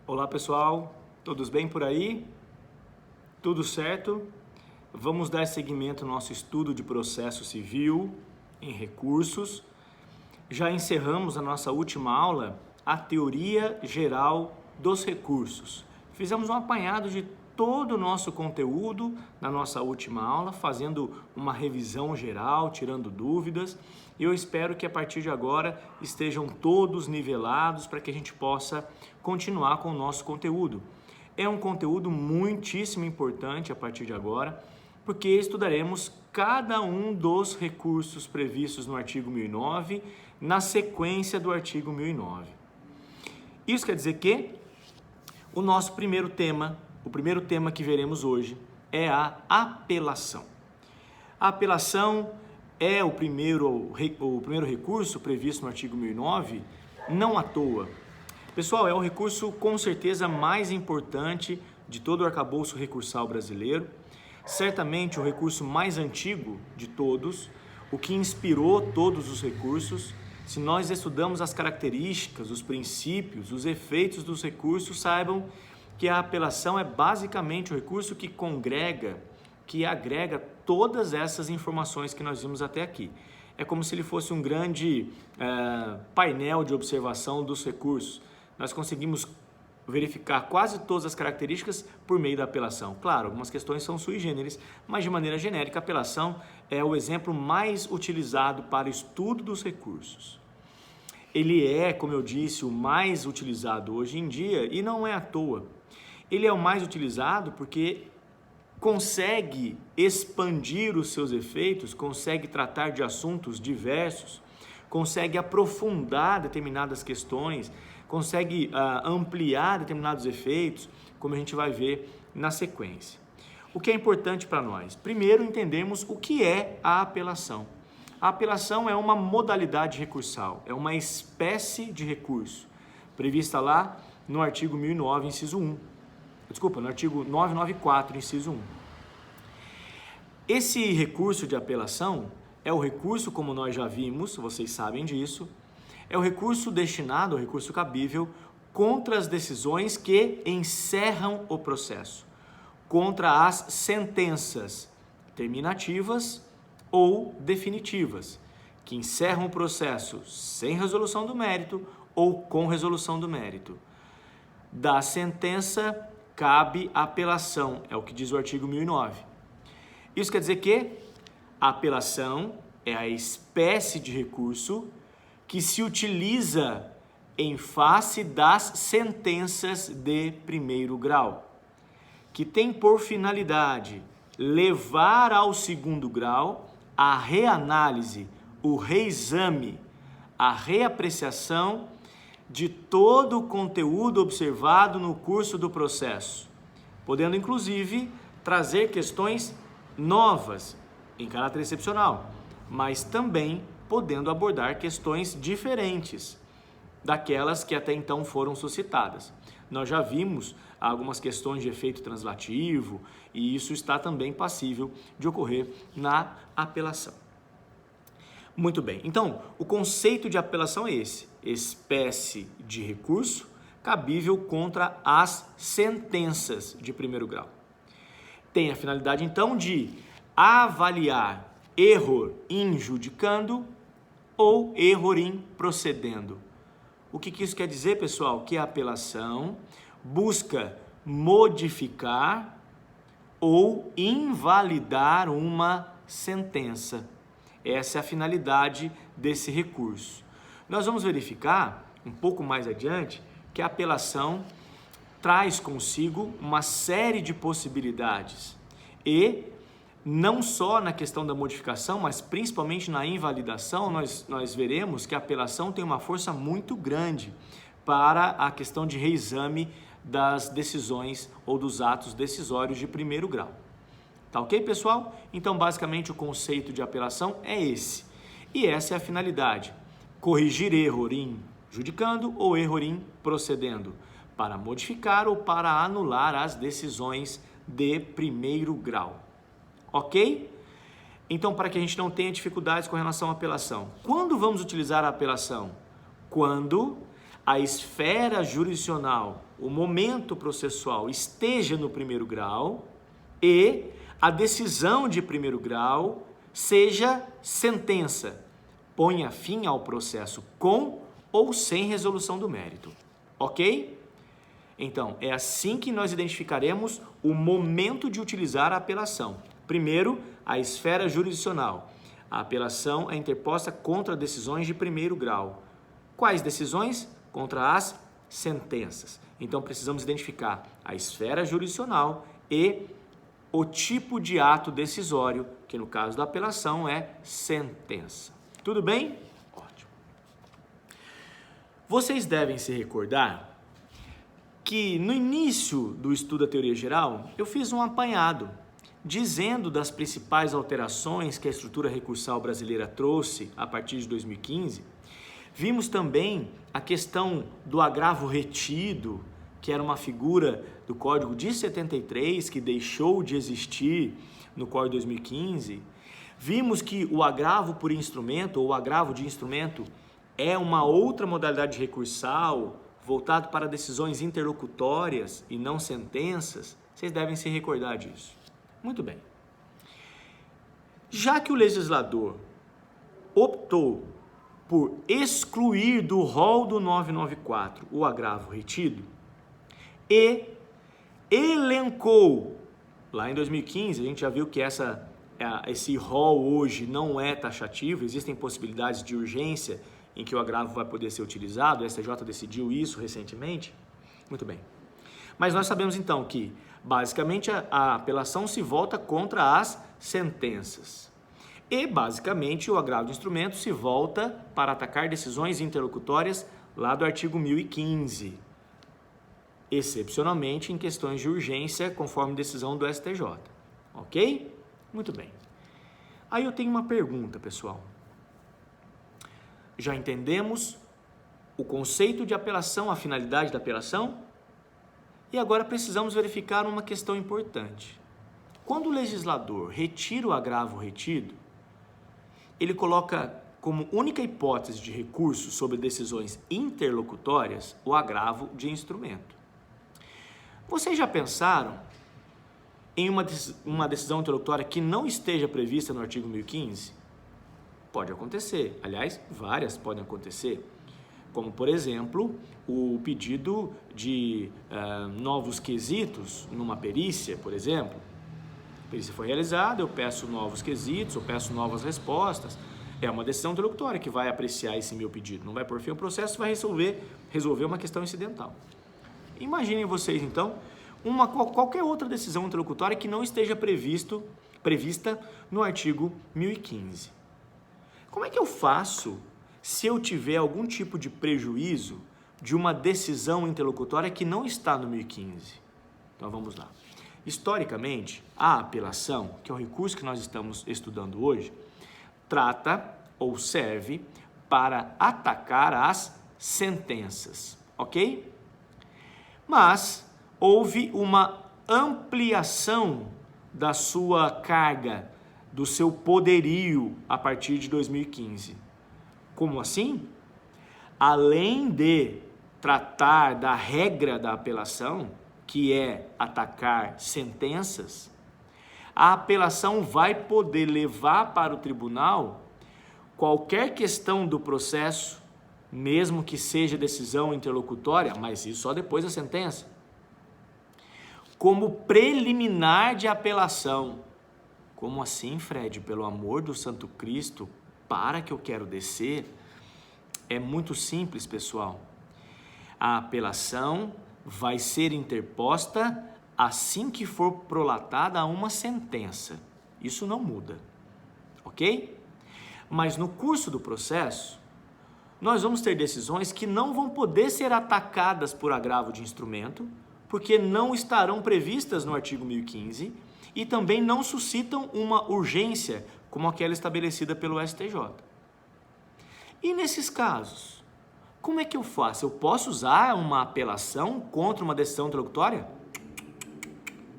Olá pessoal, todos bem por aí? Tudo certo? Vamos dar seguimento ao nosso estudo de processo civil em recursos. Já encerramos a nossa última aula, a teoria geral dos recursos. Fizemos um apanhado de todo o nosso conteúdo na nossa última aula, fazendo uma revisão geral, tirando dúvidas. E eu espero que a partir de agora estejam todos nivelados para que a gente possa continuar com o nosso conteúdo. É um conteúdo muitíssimo importante a partir de agora, porque estudaremos cada um dos recursos previstos no artigo 1009, na sequência do artigo 1009. Isso quer dizer que o nosso primeiro tema, o primeiro tema que veremos hoje, é a apelação. A apelação é o primeiro recurso previsto no artigo 1009, não à toa. Pessoal, é o recurso com certeza mais importante de todo o arcabouço recursal brasileiro. Certamente o recurso mais antigo de todos, o que inspirou todos os recursos. Se nós estudamos as características, os princípios, os efeitos dos recursos, saibam que a apelação é basicamente o recurso que congrega, que agrega todas essas informações que nós vimos até aqui. É como se ele fosse um grande painel de observação dos recursos. Nós conseguimos verificar quase todas as características por meio da apelação. Claro, algumas questões são sui generis, mas de maneira genérica, a apelação é o exemplo mais utilizado para estudo dos recursos. Ele é, como eu disse, o mais utilizado hoje em dia e não é à toa. Ele é o mais utilizado porque consegue expandir os seus efeitos, consegue tratar de assuntos diversos, consegue aprofundar determinadas questões, consegue ampliar determinados efeitos, como a gente vai ver na sequência. O que é importante para nós? Primeiro, entendemos o que é a apelação. A apelação é uma modalidade recursal, é uma espécie de recurso, prevista lá no artigo 1009, inciso 1. Desculpa, no artigo 994, inciso 1. Esse recurso de apelação é o recurso, como nós já vimos, vocês sabem disso, é o recurso destinado, o recurso cabível, contra as decisões que encerram o processo, contra as sentenças terminativas ou definitivas, que encerram o processo sem resolução do mérito ou com resolução do mérito. Da sentença cabe a apelação, é o que diz o artigo 1009. Isso quer dizer que a apelação é a espécie de recurso que se utiliza em face das sentenças de primeiro grau, que tem por finalidade levar ao segundo grau a reanálise, o reexame, a reapreciação de todo o conteúdo observado no curso do processo, podendo inclusive trazer questões novas em caráter excepcional, mas também podendo abordar questões diferentes daquelas que até então foram suscitadas. Nós já vimos algumas questões de efeito translativo e isso está também passível de ocorrer na apelação. Muito bem, então o conceito de apelação é esse: espécie de recurso cabível contra as sentenças de primeiro grau. Tem a finalidade então de avaliar error in judicando ou error in procedendo. O que isso quer dizer, pessoal? Que a apelação busca modificar ou invalidar uma sentença. Essa é a finalidade desse recurso. Nós vamos verificar um pouco mais adiante que a apelação traz consigo uma série de possibilidades e não só na questão da modificação, mas principalmente na invalidação, nós veremos que a apelação tem uma força muito grande para a questão de reexame das decisões ou dos atos decisórios de primeiro grau. Tá ok, pessoal? Então, basicamente, o conceito de apelação é esse. E essa é a finalidade: corrigir erro in judicando ou erro in procedendo, para modificar ou para anular as decisões de primeiro grau. Ok? Então, para que a gente não tenha dificuldades com relação à apelação, quando vamos utilizar a apelação? Quando a esfera jurisdicional, o momento processual esteja no primeiro grau e a decisão de primeiro grau seja sentença, ponha fim ao processo com ou sem resolução do mérito. Ok? Então, é assim que nós identificaremos o momento de utilizar a apelação. Primeiro, a esfera jurisdicional. A apelação é interposta contra decisões de primeiro grau. Quais decisões? Contra as sentenças. Então, precisamos identificar a esfera jurisdicional e o tipo de ato decisório, que no caso da apelação é sentença. Tudo bem? Ótimo. Vocês devem se recordar que no início do estudo da teoria geral, eu fiz um apanhado dizendo das principais alterações que a estrutura recursal brasileira trouxe a partir de 2015. Vimos também a questão do agravo retido, que era uma figura do Código de 73, que deixou de existir no Código de 2015. Vimos que o agravo por instrumento, ou o agravo de instrumento, é uma outra modalidade recursal, voltado para decisões interlocutórias e não sentenças. Vocês devem se recordar disso. Muito bem. Já que o legislador optou por excluir do rol do 994 o agravo retido e elencou, lá em 2015, a gente já viu que esse rol hoje não é taxativo, existem possibilidades de urgência em que o agravo vai poder ser utilizado, o STJ decidiu isso recentemente. Muito bem. Mas nós sabemos então que, basicamente, a apelação se volta contra as sentenças. E, basicamente, o agravo de instrumento se volta para atacar decisões interlocutórias lá do artigo 1015, excepcionalmente em questões de urgência, conforme decisão do STJ. Ok? Muito bem. Aí eu tenho uma pergunta, pessoal. Já entendemos o conceito de apelação, a finalidade da apelação? E agora precisamos verificar uma questão importante. Quando o legislador retira o agravo retido, ele coloca como única hipótese de recurso sobre decisões interlocutórias o agravo de instrumento. Vocês já pensaram em uma decisão interlocutória que não esteja prevista no artigo 1015? Pode acontecer. Aliás, várias podem acontecer. Como, por exemplo, o pedido de novos quesitos numa perícia, por exemplo. A perícia foi realizada, eu peço novos quesitos, eu peço novas respostas. É uma decisão interlocutória que vai apreciar esse meu pedido. Não vai por fim o processo, vai resolver uma questão incidental. Imaginem vocês, então, qualquer outra decisão interlocutória que não esteja prevista no artigo 1015. Como é que eu faço se eu tiver algum tipo de prejuízo de uma decisão interlocutória que não está no 1015? Então vamos lá. Historicamente, a apelação, que é o recurso que nós estamos estudando hoje, trata ou serve para atacar as sentenças, ok? Mas houve uma ampliação da sua carga, do seu poderio a partir de 2015. Como assim? Além de tratar da regra da apelação, que é atacar sentenças, a apelação vai poder levar para o tribunal qualquer questão do processo, mesmo que seja decisão interlocutória, mas isso só depois da sentença, como preliminar de apelação. Como assim, Fred? Pelo amor do Santo Cristo, para que eu quero descer. É muito simples, pessoal. A apelação vai ser interposta assim que for prolatada uma sentença. Isso não muda, ok? Mas no curso do processo, nós vamos ter decisões que não vão poder ser atacadas por agravo de instrumento, porque não estarão previstas no artigo 1015 e também não suscitam uma urgência como aquela estabelecida pelo STJ. E nesses casos, como é que eu faço? Eu posso usar uma apelação contra uma decisão interlocutória?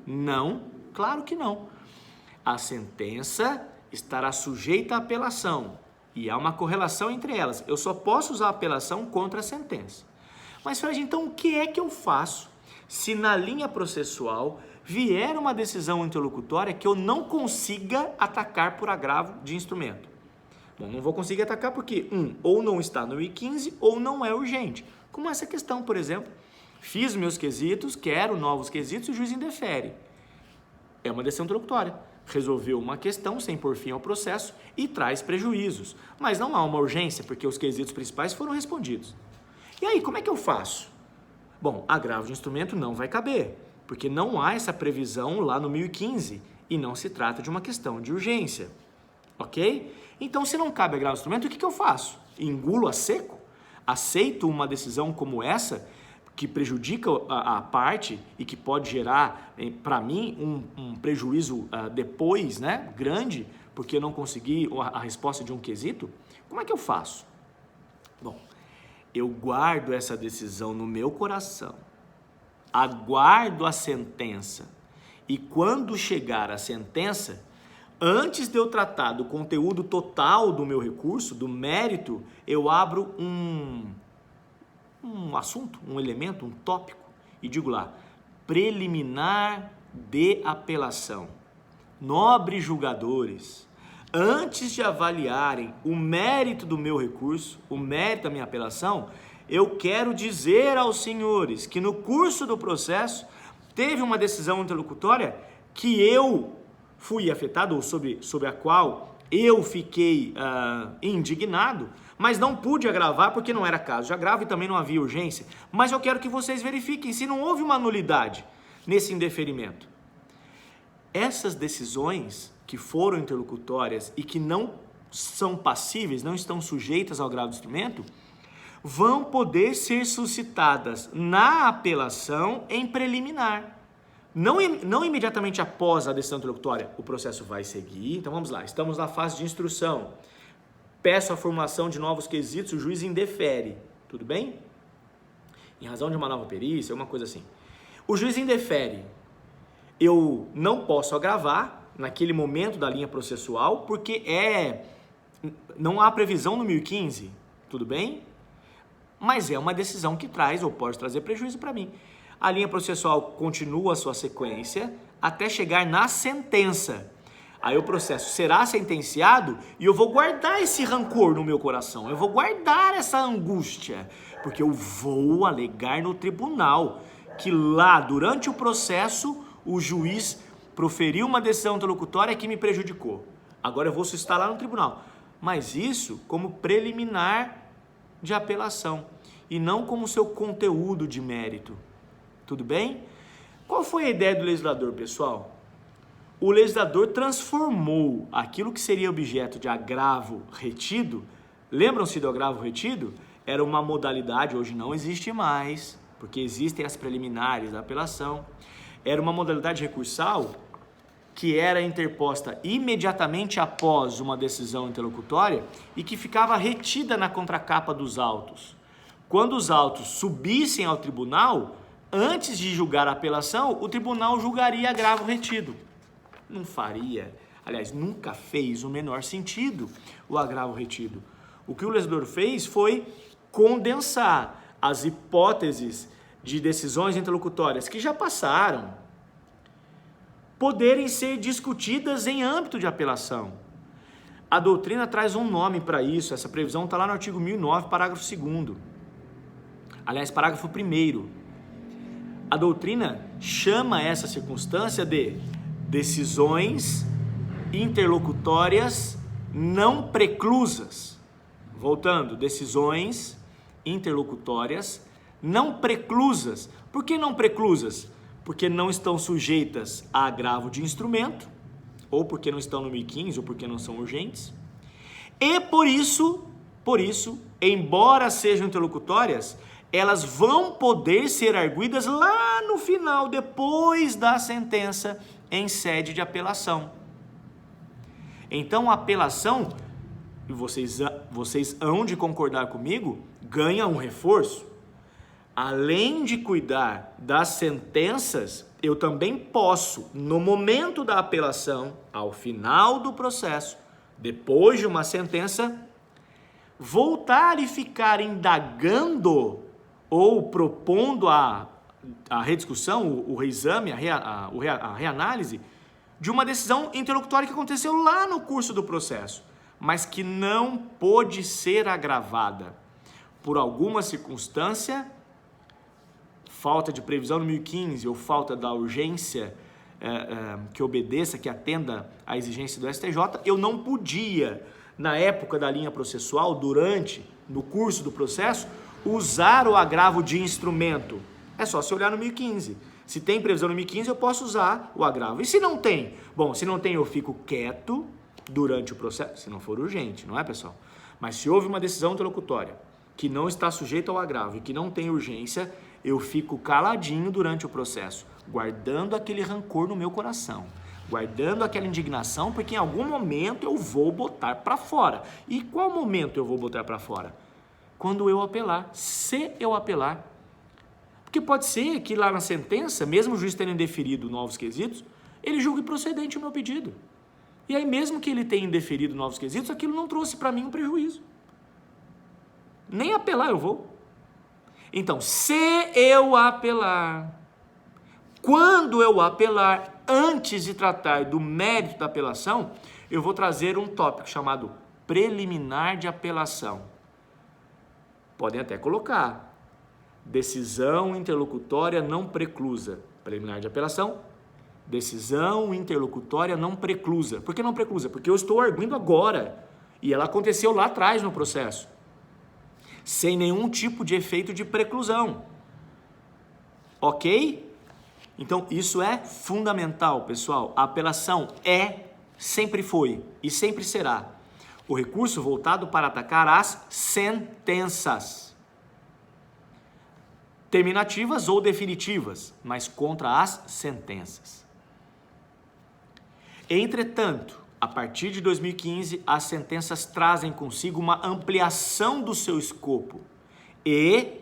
Não, claro que não. A sentença estará sujeita à apelação e há uma correlação entre elas. Eu só posso usar a apelação contra a sentença. Mas Fred, então o que é que eu faço se na linha processual vier uma decisão interlocutória que eu não consiga atacar por agravo de instrumento? Bom, não vou conseguir atacar porque, ou não está no I-15 ou não é urgente. Como essa questão, por exemplo, fiz meus quesitos, quero novos quesitos e o juiz indefere. É uma decisão interlocutória. Resolveu uma questão sem pôr fim ao processo e traz prejuízos. Mas não há uma urgência porque os quesitos principais foram respondidos. E aí, como é que eu faço? Bom, agravo de instrumento não vai caber, porque não há essa previsão lá no 1015 e não se trata de uma questão de urgência. Ok? Então, se não cabe agravo de instrumento, o que eu faço? Engulo a seco? Aceito uma decisão como essa, que prejudica a parte e que pode gerar, para mim, um prejuízo depois, né, grande, porque eu não consegui a resposta de um quesito? Como é que eu faço? Bom, eu guardo essa decisão no meu coração, aguardo a sentença e quando chegar a sentença, antes de eu tratar do conteúdo total do meu recurso, do mérito, eu abro um assunto, um elemento, um tópico e digo lá, preliminar de apelação. Nobres julgadores, antes de avaliarem o mérito do meu recurso, o mérito da minha apelação, eu quero dizer aos senhores que no curso do processo teve uma decisão interlocutória que eu fui afetado, ou sobre a qual eu fiquei indignado, mas não pude agravar porque não era caso de agravo e também não havia urgência. Mas eu quero que vocês verifiquem se não houve uma nulidade nesse indeferimento. Essas decisões que foram interlocutórias e que não são passíveis, não estão sujeitas ao agravo do instrumento, vão poder ser suscitadas na apelação em preliminar. Não imediatamente após a decisão interlocutória, o processo vai seguir. Então vamos lá, estamos na fase de instrução. Peço a formulação de novos quesitos, o juiz indefere. Tudo bem? Em razão de uma nova perícia, uma coisa assim. O juiz indefere. Eu não posso agravar naquele momento da linha processual, porque não há previsão no 1015. Tudo bem? Mas é uma decisão que traz ou pode trazer prejuízo para mim. A linha processual continua a sua sequência até chegar na sentença. Aí o processo será sentenciado e eu vou guardar esse rancor no meu coração, eu vou guardar essa angústia, porque eu vou alegar no tribunal que lá, durante o processo, o juiz proferiu uma decisão interlocutória que me prejudicou. Agora eu vou suscitar lá no tribunal. Mas isso como preliminar de apelação e não como seu conteúdo de mérito. Tudo bem? Qual foi a ideia do legislador, pessoal? O legislador transformou aquilo que seria objeto de agravo retido. Lembram-se do agravo retido? Era uma modalidade, hoje não existe mais, porque existem as preliminares da apelação. Era uma modalidade recursal que era interposta imediatamente após uma decisão interlocutória e que ficava retida na contracapa dos autos. Quando os autos subissem ao tribunal, antes de julgar a apelação, o tribunal julgaria agravo retido. Não faria, aliás, nunca fez o menor sentido o agravo retido. O que o legislador fez foi condensar as hipóteses de decisões interlocutórias que já passaram, poderem ser discutidas em âmbito de apelação. A doutrina traz um nome para isso, essa previsão está lá no artigo 1009, parágrafo 2º. Aliás, parágrafo 1º. A doutrina chama essa circunstância de decisões interlocutórias não preclusas. Voltando, decisões interlocutórias não preclusas. Por que não preclusas? Porque não estão sujeitas a agravo de instrumento, ou porque não estão no 1015, ou porque não são urgentes. E por isso, embora sejam interlocutórias, elas vão poder ser arguidas lá no final, depois da sentença, em sede de apelação. Então a apelação, e vocês hão de concordar comigo, ganha um reforço. Além de cuidar das sentenças, eu também posso, no momento da apelação, ao final do processo, depois de uma sentença, voltar e ficar indagando ou propondo a rediscussão, o reexame, a reanálise de uma decisão interlocutória que aconteceu lá no curso do processo, mas que não pôde ser agravada por alguma circunstância, falta de previsão no 1015 ou falta da urgência que obedeça, que atenda à exigência do STJ, eu não podia, na época da linha processual, no curso do processo, usar o agravo de instrumento. É só se olhar no 1015. Se tem previsão no 1015, eu posso usar o agravo. E se não tem? Bom, se não tem, eu fico quieto durante o processo, se não for urgente, não é, pessoal? Mas se houve uma decisão interlocutória que não está sujeita ao agravo e que não tem urgência, eu fico caladinho durante o processo, guardando aquele rancor no meu coração, guardando aquela indignação, porque em algum momento eu vou botar para fora. E qual momento eu vou botar para fora? Quando eu apelar, se eu apelar. Porque pode ser que lá na sentença, mesmo o juiz tendo indeferido novos quesitos, ele julgue procedente o meu pedido. E aí mesmo que ele tenha indeferido novos quesitos, aquilo não trouxe para mim um prejuízo. Nem apelar eu vou. Então, se eu apelar, quando eu apelar, antes de tratar do mérito da apelação, eu vou trazer um tópico chamado preliminar de apelação. Podem até colocar decisão interlocutória não preclusa. Preliminar de apelação, decisão interlocutória não preclusa. Por que não preclusa? Porque eu estou arguindo agora e ela aconteceu lá atrás no processo, sem nenhum tipo de efeito de preclusão. Ok? Então isso é fundamental, pessoal. A apelação sempre foi e sempre será o recurso voltado para atacar as sentenças terminativas ou definitivas, mas contra as sentenças. Entretanto, a partir de 2015, as sentenças trazem consigo uma ampliação do seu escopo e,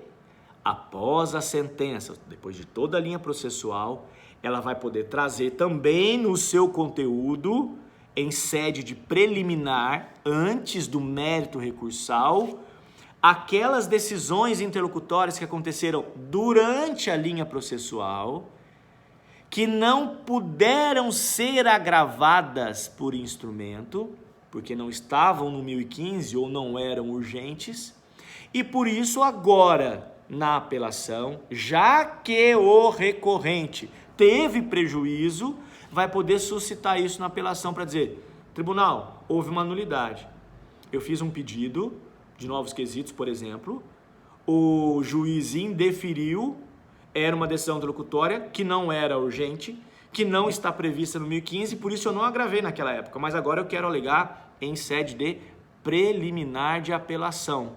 após a sentença, depois de toda a linha processual, ela vai poder trazer também no seu conteúdo, em sede de preliminar, antes do mérito recursal, aquelas decisões interlocutórias que aconteceram durante a linha processual, que não puderam ser agravadas por instrumento, porque não estavam no 1015 ou não eram urgentes, e por isso agora, na apelação, já que o recorrente teve prejuízo, vai poder suscitar isso na apelação para dizer: tribunal, houve uma nulidade, eu fiz um pedido de novos quesitos, por exemplo, o juiz indeferiu, era uma decisão interlocutória que não era urgente, que não está prevista no 1015, por isso eu não agravei naquela época, mas agora eu quero alegar em sede de preliminar de apelação.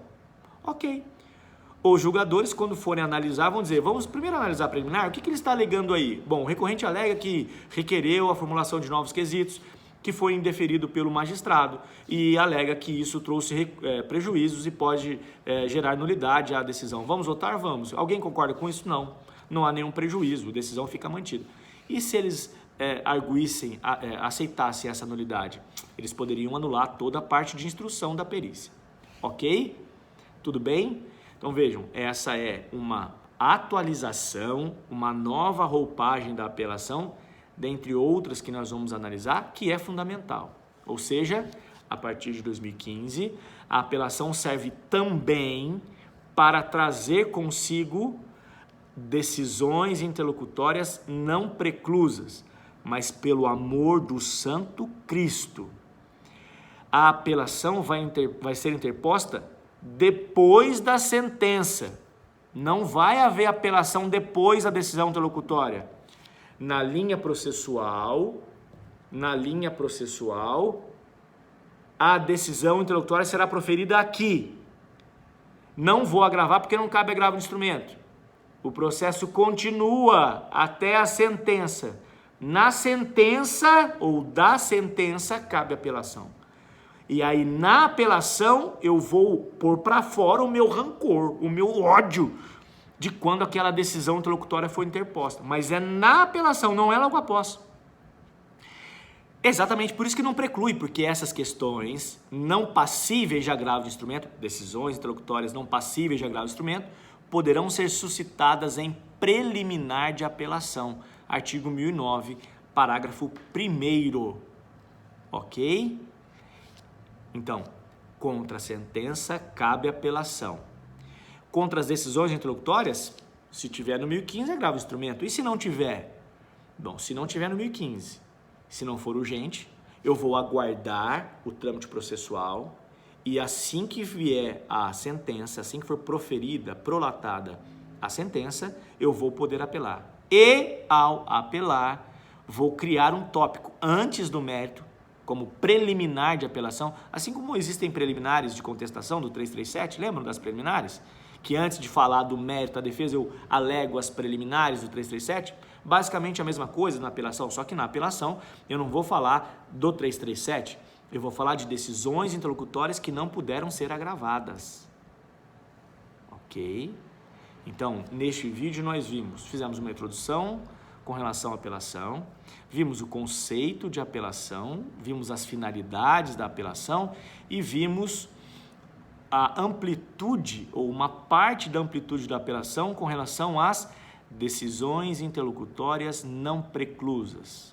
Ok. Os julgadores, quando forem analisar, vão dizer: vamos primeiro analisar a preliminar, o que ele está alegando aí? Bom, o recorrente alega que requereu a formulação de novos quesitos, que foi indeferido pelo magistrado e alega que isso trouxe prejuízos e pode gerar nulidade à decisão. Vamos votar? Vamos. Alguém concorda com isso? Não. Não há nenhum prejuízo, a decisão fica mantida. E se eles arguissem, aceitassem essa nulidade? Eles poderiam anular toda a parte de instrução da perícia. Ok? Tudo bem? Então vejam, essa é uma atualização, uma nova roupagem da apelação, dentre outras que nós vamos analisar, que é fundamental. Ou seja, a partir de 2015, a apelação serve também para trazer consigo decisões interlocutórias não preclusas, mas pelo amor do Santo Cristo. A apelação vai ser interposta depois da sentença. Não vai haver apelação depois da decisão interlocutória. Na linha processual, a decisão interlocutória será proferida aqui. Não vou agravar porque não cabe agravo de instrumento. O processo continua até a sentença. Na sentença ou da sentença cabe apelação. E aí na apelação eu vou pôr para fora o meu rancor, o meu ódio de quando aquela decisão interlocutória foi interposta. Mas é na apelação, não é logo após. Exatamente por isso que não preclui, porque essas questões não passíveis de agravo de instrumento, decisões interlocutórias não passíveis de agravo de instrumento, poderão ser suscitadas em preliminar de apelação. Artigo 1009, parágrafo 1º. Ok? Então, contra a sentença cabe apelação. Contra as decisões interlocutórias, se tiver no 1015, agrava o instrumento. E se não tiver? Bom, se não tiver no 1015, se não for urgente, eu vou aguardar o trâmite processual e assim que vier a sentença, assim que for proferida, prolatada a sentença, eu vou poder apelar. E, ao apelar, vou criar um tópico antes do mérito, como preliminar de apelação, assim como existem preliminares de contestação do 337, lembram das preliminares? Que antes de falar do mérito da defesa eu alego as preliminares do 337, basicamente a mesma coisa na apelação, só que na apelação eu não vou falar do 337, eu vou falar de decisões interlocutórias que não puderam ser agravadas. Ok? Então, neste vídeo nós fizemos uma introdução com relação à apelação, vimos o conceito de apelação, vimos as finalidades da apelação e vimos a amplitude ou uma parte da amplitude da apelação com relação às decisões interlocutórias não preclusas.